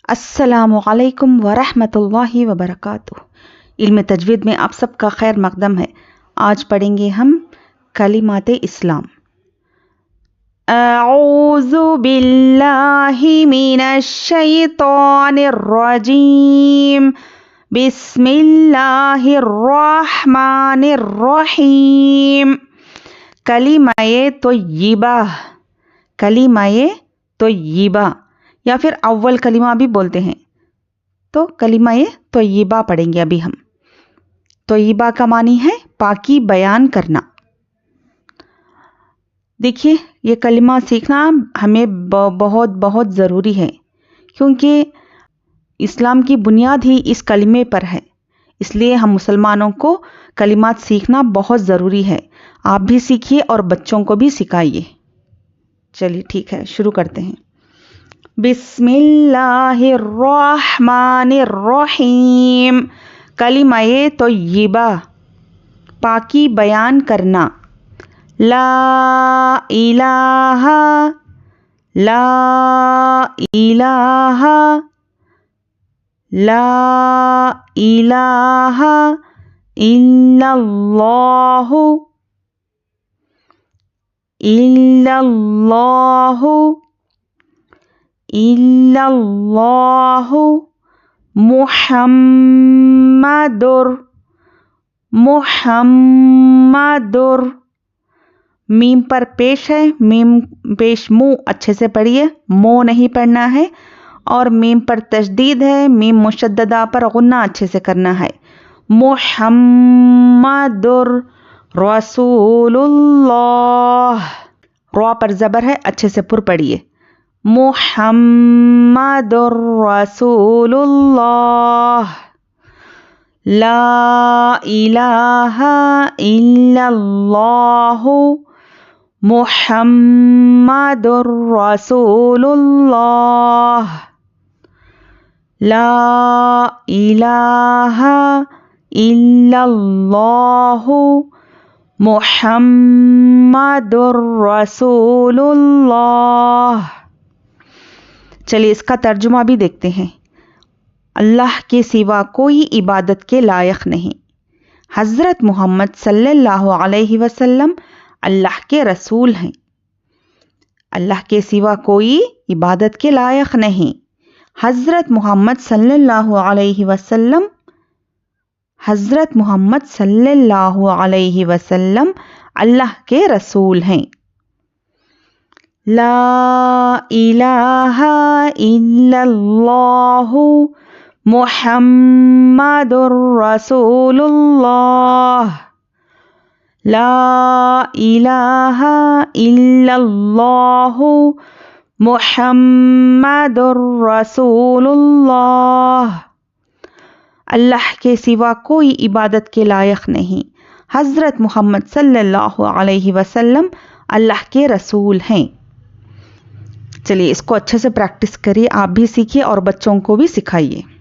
السلام علیکم ورحمۃ اللہ وبرکاتہ۔ علم تجوید میں آپ سب کا خیر مقدم ہے۔ آج پڑھیں گے ہم کلمات اسلام۔ اعوذ باللہ من الشیطان الرجیم، بسم اللہ الرحمن الرحیم۔ کلمہ طیبہ، کلمہ طیبہ یا پھر اول کلمہ بھی بولتے ہیں، تو کلمہ طیبہ پڑھیں گے ابھی ہم۔ طیبہ کا معنی ہے پاکی بیان کرنا۔ دیکھیے، یہ کلمہ سیکھنا ہمیں بہت بہت ضروری ہے، کیونکہ اسلام کی بنیاد ہی اس کلمے پر ہے۔ اس لیے ہم مسلمانوں کو کلمات سیکھنا بہت ضروری ہے۔ آپ بھی سیکھیے اور بچوں کو بھی سکھائیے۔ چلیے ٹھیک ہے، شروع کرتے ہیں۔ بسم اللہ الرحمن الرحیم۔ کلمہ طیبہ، پاکی بیان کرنا۔ لا الہ، لا الہ، لا الہ الا اللہ، الا اللہ، الا اللہ، محمدر، محمدر۔ میم پر پیش ہے، میم پیش منہ اچھے سے پڑھیے، مو نہیں پڑھنا ہے، اور میم پر تشدید ہے، میم مشددہ پر غنہ اچھے سے کرنا ہے۔ محمدر رسول اللہ، را پر زبر ہے، اچھے سے پر پڑھیے۔ محمد رسول اللہ، لا الہ الا اللہ، محمد رسول اللہ، لا الہ الا اللہ، محمد رسول اللہ۔ چلیے اس کا ترجمہ بھی دیکھتے ہیں۔ اللہ کے سوا کوئی عبادت کے لائق نہیں، حضرت محمد صلی اللہ علیہ وسلم اللہ کے رسول ہیں۔ اللہ کے سوا کوئی عبادت کے لائق نہیں، حضرت محمد صلی اللہ علیہ وسلم، حضرت محمد صلی اللہ علیہ وسلم اللہ کے رسول ہیں۔ لا الہ الا اللہ، محمد رسول اللہ، لا الہ الا اللہ، محمد رسول اللہ۔ اللہ کے سوا کوئی عبادت کے لائق نہیں، حضرت محمد صلی اللہ علیہ وسلم اللہ کے رسول ہیں۔ چلیے اس کو اچھے سے پریکٹس کریے، آپ بھی سیکھیے اور بچوں کو بھی سکھائیے۔